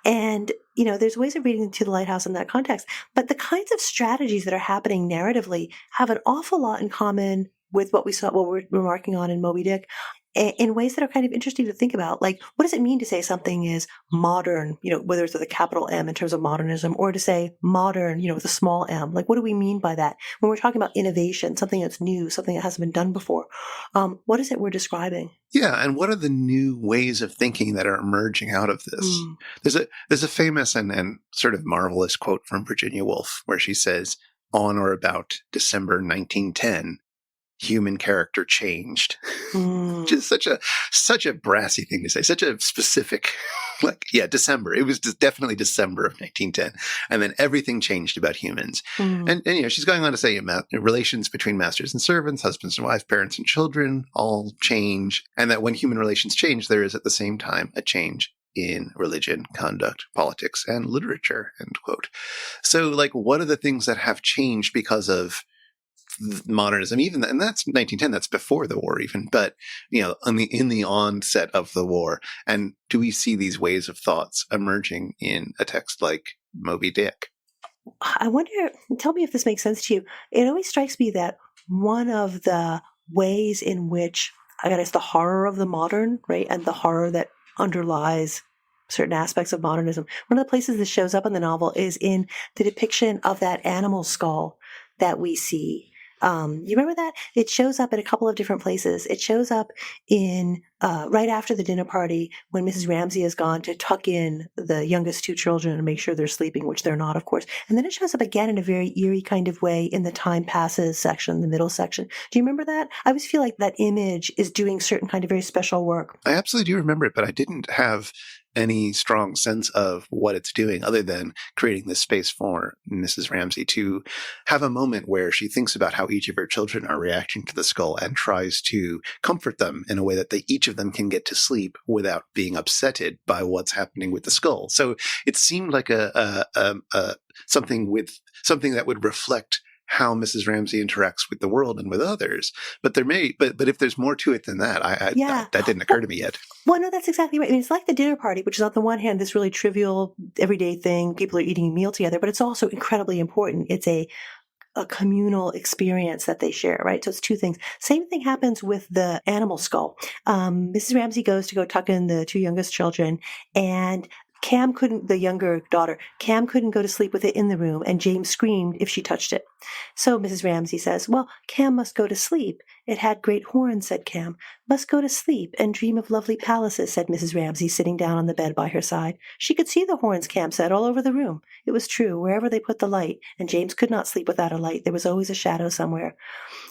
And, there's ways of reading into the Lighthouse in that context. But the kinds of strategies that are happening narratively have an awful lot in common with what we're remarking on in Moby Dick, in ways that are kind of interesting to think about. Like, what does it mean to say something is modern, whether it's with a capital M in terms of modernism, or to say modern, with a small m? Like, what do we mean by that? When we're talking about innovation, something that's new, something that hasn't been done before, what is it we're describing? Yeah, and what are the new ways of thinking that are emerging out of this? There's a famous and sort of marvelous quote from Virginia Woolf where she says, on or about December 1910, human character changed. Just such a brassy thing to say, such a specific, December. It was definitely December of 1910. And then everything changed about humans. And she's going on to say relations between masters and servants, husbands and wives, parents and children all change. And that when human relations change, there is at the same time a change in religion, conduct, politics, and literature, end quote. So what are the things that have changed because of modernism, and that's 1910, that's before the war even, but in the onset of the war? And do we see these ways of thoughts emerging in a text like Moby Dick? I wonder, tell me if this makes sense to you. It always strikes me that one of the ways in which, it's the horror of the modern, right, and the horror that underlies certain aspects of modernism, one of the places this shows up in the novel is in the depiction of that animal skull that we see. You remember that? It shows up in a couple of different places. It shows up in right after the dinner party when Mrs. Ramsay has gone to tuck in the youngest two children and make sure they're sleeping, which they're not, of course. And then it shows up again in a very eerie kind of way in the time passes section, the middle section. Do you remember that? I always feel like that image is doing certain kind of very special work. I absolutely do remember it, but I didn't have any strong sense of what it's doing other than creating this space for Mrs. Ramsay to have a moment where she thinks about how each of her children are reacting to the skull and tries to comfort them in a way that each of them can get to sleep without being upsetted by what's happening with the skull. So it seemed like something that would reflect how Mrs. Ramsay interacts with the world and with others. But but if there's more to it than that, that didn't occur to me yet. Well, no, that's exactly right. I mean, it's like the dinner party, which is on the one hand, this really trivial, everyday thing. People are eating a meal together, but it's also incredibly important. It's a communal experience that they share, right? So it's two things. Same thing happens with the animal skull. Mrs. Ramsay goes to go tuck in the two youngest children, and the younger daughter, Cam couldn't go to sleep with it in the room, and James screamed if she touched it. So Mrs. Ramsay says, well, Cam must go to sleep. It had great horns, said Cam. Must go to sleep and dream of lovely palaces, said Mrs. Ramsay, sitting down on the bed by her side. She could see the horns, Cam said, all over the room. It was true, wherever they put the light, and James could not sleep without a light. There was always a shadow somewhere.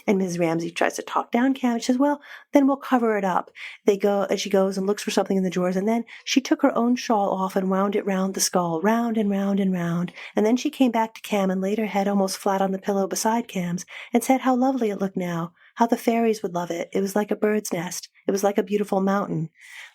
And Mrs. Ramsay tries to talk down Cam. She says, well, then we'll cover it up. And she goes and looks for something in the drawers, and then she took her own shawl off and wound it round the skull, round and round and round. And then she came back to Cam and laid her head almost flat on the pillow beside Cam's and said how lovely it looked now, how the fairies would love it. It was like a bird's nest. It was like a beautiful mountain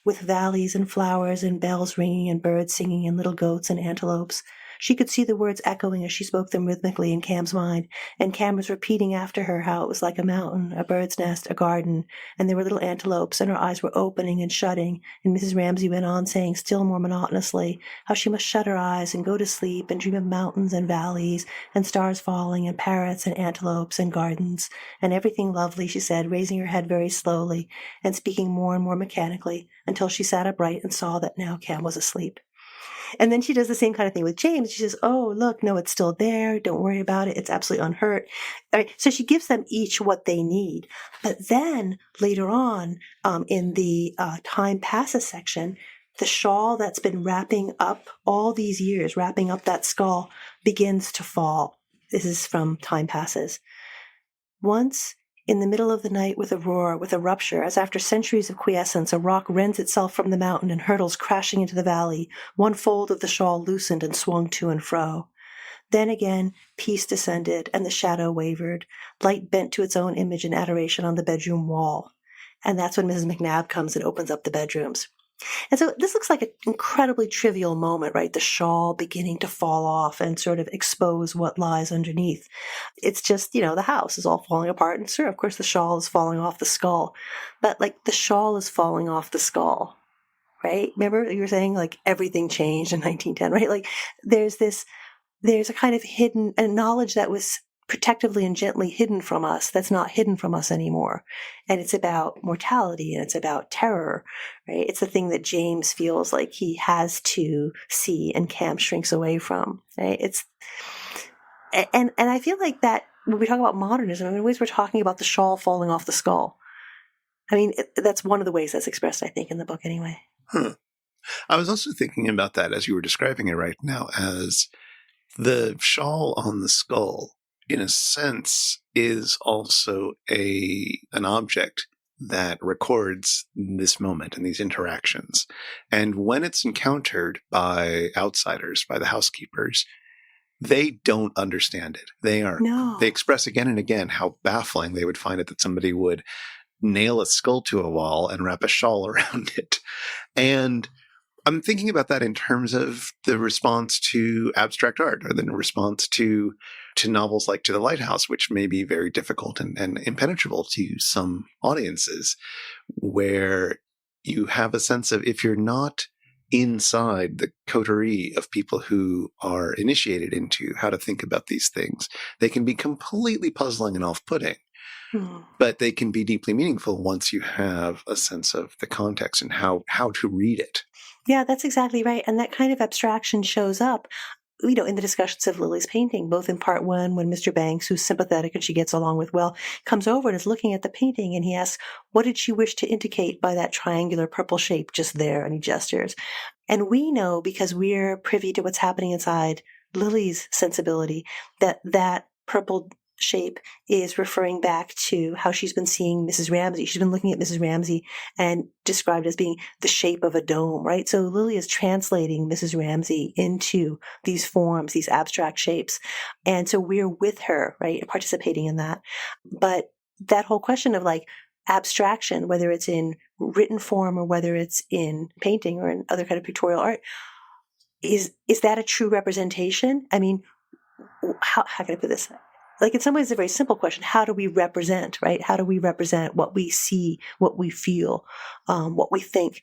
with valleys and flowers and bells ringing and birds singing and little goats and antelopes. She could see the words echoing as she spoke them rhythmically in Cam's mind, and Cam was repeating after her how it was like a mountain, a bird's nest, a garden, and there were little antelopes, and her eyes were opening and shutting, and Mrs. Ramsay went on saying still more monotonously how she must shut her eyes and go to sleep and dream of mountains and valleys and stars falling and parrots and antelopes and gardens and everything lovely, she said, raising her head very slowly and speaking more and more mechanically until she sat upright and saw that now Cam was asleep. And then she does the same kind of thing with James. She says, oh, look, no, it's still there. Don't worry about it. It's absolutely unhurt. All right, so she gives them each what they need. But then later on in the time passes section, the shawl that's been wrapping up all these years, wrapping up that skull, begins to fall. This is from Time Passes. Once, in the middle of the night with a roar, with a rupture, as after centuries of quiescence, a rock rends itself from the mountain and hurtles crashing into the valley, one fold of the shawl loosened and swung to and fro. Then again, peace descended, and the shadow wavered. Light bent to its own image in adoration on the bedroom wall. And that's when Mrs. McNabb comes and opens up the bedrooms. And so this looks like an incredibly trivial moment, right? The shawl beginning to fall off and sort of expose what lies underneath. It's just, the house is all falling apart. And sure, of course, the shawl is falling off the skull. But the shawl is falling off the skull, right? Remember you were saying everything changed in 1910, right? There's a kind of hidden a knowledge that was protectively and gently hidden from us that's not hidden from us anymore. And it's about mortality and it's about terror, right? It's the thing that James feels like he has to see and Cam shrinks away from, right? And I feel like that when we talk about modernism, in ways we're talking about the shawl falling off the skull. I mean, that's one of the ways that's expressed, I think, in the book anyway. I was also thinking about that as you were describing it right now, as the shawl on the skull, in a sense, is also an object that records this moment and these interactions. And when it's encountered by outsiders, by the housekeepers, they don't understand it. They express again and again how baffling they would find it that somebody would nail a skull to a wall and wrap a shawl around it. And I'm thinking about that in terms of the response to abstract art, or the response to novels like To the Lighthouse, which may be very difficult and impenetrable to some audiences, where you have a sense of, if you're not inside the coterie of people who are initiated into how to think about these things, they can be completely puzzling and off-putting. But they can be deeply meaningful once you have a sense of the context and how to read it. Yeah, that's exactly right. And that kind of abstraction shows up, in the discussions of Lily's painting, both in part one, when Mr. Banks, who's sympathetic and she gets along with well, comes over and is looking at the painting, and he asks, what did she wish to indicate by that triangular purple shape just there? And he gestures. And we know, because we're privy to what's happening inside Lily's sensibility, that purple shape is referring back to how she's been seeing Mrs. Ramsay. She's been looking at Mrs. Ramsay and described as being the shape of a dome, right? So Lily is translating Mrs. Ramsay into these forms, these abstract shapes. And so we're with her, right, participating in that. But that whole question of like abstraction, whether it's in written form or whether it's in painting or in other kind of pictorial art, is that a true representation? I mean, how can I put this? Like, in some ways, it's a very simple question. How do we represent, right? How do we represent what we see, what we feel, what we think?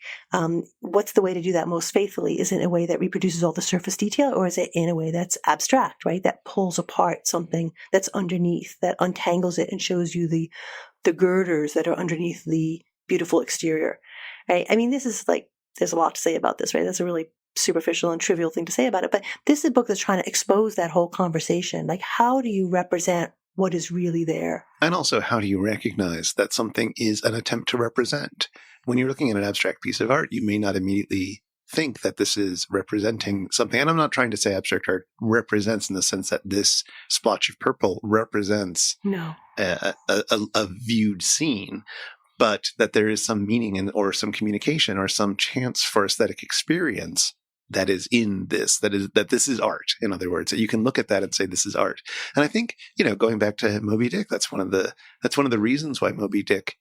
What's the way to do that most faithfully? Is it in a way that reproduces all the surface detail, or is it in a way that's abstract, right? That pulls apart something that's underneath, that untangles it and shows you the girders that are underneath the beautiful exterior, right? I mean, this is like, there's a lot to say about this, right? That's a really superficial and trivial thing to say about it, but this is a book that's trying to expose that whole conversation. Like, how do you represent what is really there? And also, how do you recognize that something is an attempt to represent? When you're looking at an abstract piece of art, you may not immediately think that this is representing something. And I'm not trying to say abstract art represents in the sense that this splotch of purple represents a viewed scene, but that there is some meaning in, or some communication or some chance for aesthetic experience that is in this, that this is art. In other words, that you can look at that and say, this is art. And I think, going back to Moby Dick, that's one of the reasons why Moby Dick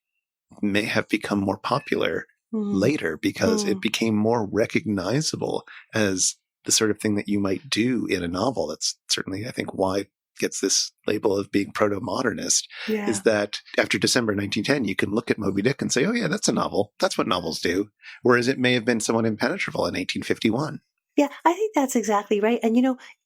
may have become more popular later, because it became more recognizable as the sort of thing that you might do in a novel. That's certainly, I think, why it gets this label of being proto-modernist, is that after December 1910, you can look at Moby Dick and say, oh yeah, that's a novel. That's what novels do. Whereas it may have been somewhat impenetrable in 1851. Yeah, I think that's exactly right. And,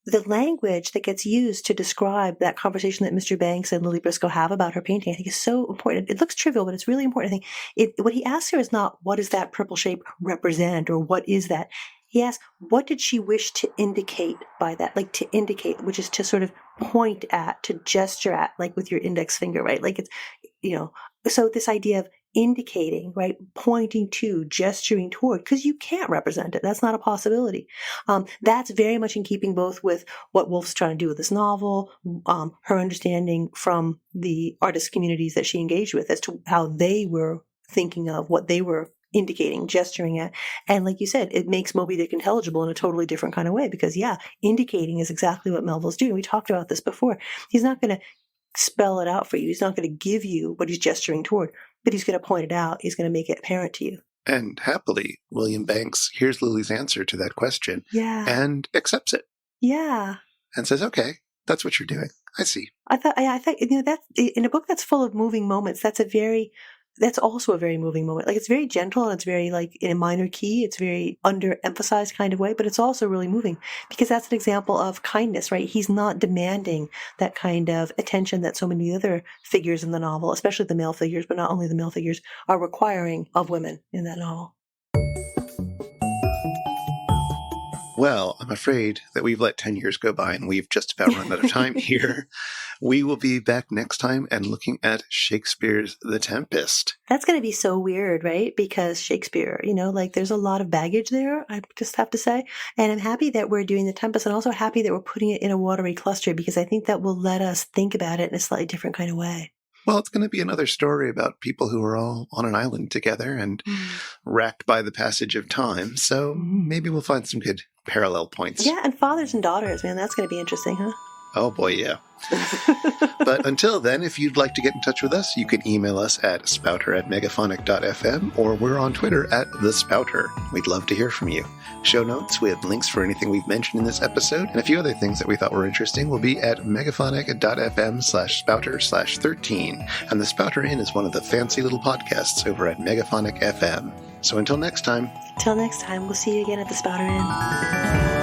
the language that gets used to describe that conversation that Mr. Banks and Lily Briscoe have about her painting, I think is so important. It looks trivial, but it's really important. I think what he asks her is not, what does that purple shape represent, or what is that? He asks, what did she wish to indicate by that? Like, to indicate, which is to sort of point at, to gesture at, like with your index finger, right? Like, it's, so this idea of indicating, right? Pointing to, gesturing toward, because you can't represent it. That's not a possibility. That's very much in keeping both with what Woolf's trying to do with this novel, her understanding from the artist communities that she engaged with as to how they were thinking of what they were indicating, gesturing at. And like you said, it makes Moby Dick intelligible in a totally different kind of way, because indicating is exactly what Melville's doing. We talked about this before. He's not going to spell it out for you. He's not going to give you what he's gesturing toward, but he's going to point it out. He's going to make it apparent to you. And happily, William Banks hears Lily's answer to that question and accepts it. Yeah. And says, okay, that's what you're doing. I see. I thought, that in a book that's full of moving moments, that's also a very moving moment. Like, it's very gentle and it's very, like, in a minor key. It's very underemphasized kind of way, but it's also really moving, because that's an example of kindness, right? He's not demanding that kind of attention that so many other figures in the novel, especially the male figures, but not only the male figures, are requiring of women in that novel. Well, I'm afraid that we've let 10 years go by and we've just about run out of time here. We will be back next time and looking at Shakespeare's The Tempest. That's going to be so weird, right? Because Shakespeare, there's a lot of baggage there, I just have to say. And I'm happy that we're doing The Tempest, and also happy that we're putting it in a watery cluster, because I think that will let us think about it in a slightly different kind of way. Well, it's going to be another story about people who are all on an island together and racked by the passage of time. So maybe we'll find some good parallel points. Yeah, and fathers and daughters, man, that's going to be interesting, huh? Oh boy, yeah. But until then, if you'd like to get in touch with us, you can email us at spouter@megaphonic.fm, or we're on Twitter at @thespouter. We'd love to hear from you. Show notes with links for anything we've mentioned in this episode, and a few other things that we thought were interesting will be at megaphonic.fm/spouter/13. And the Spouter-Inn is one of the fancy little podcasts over at Megaphonic FM. So until next time. Until next time, we'll see you again at the Spouter-Inn.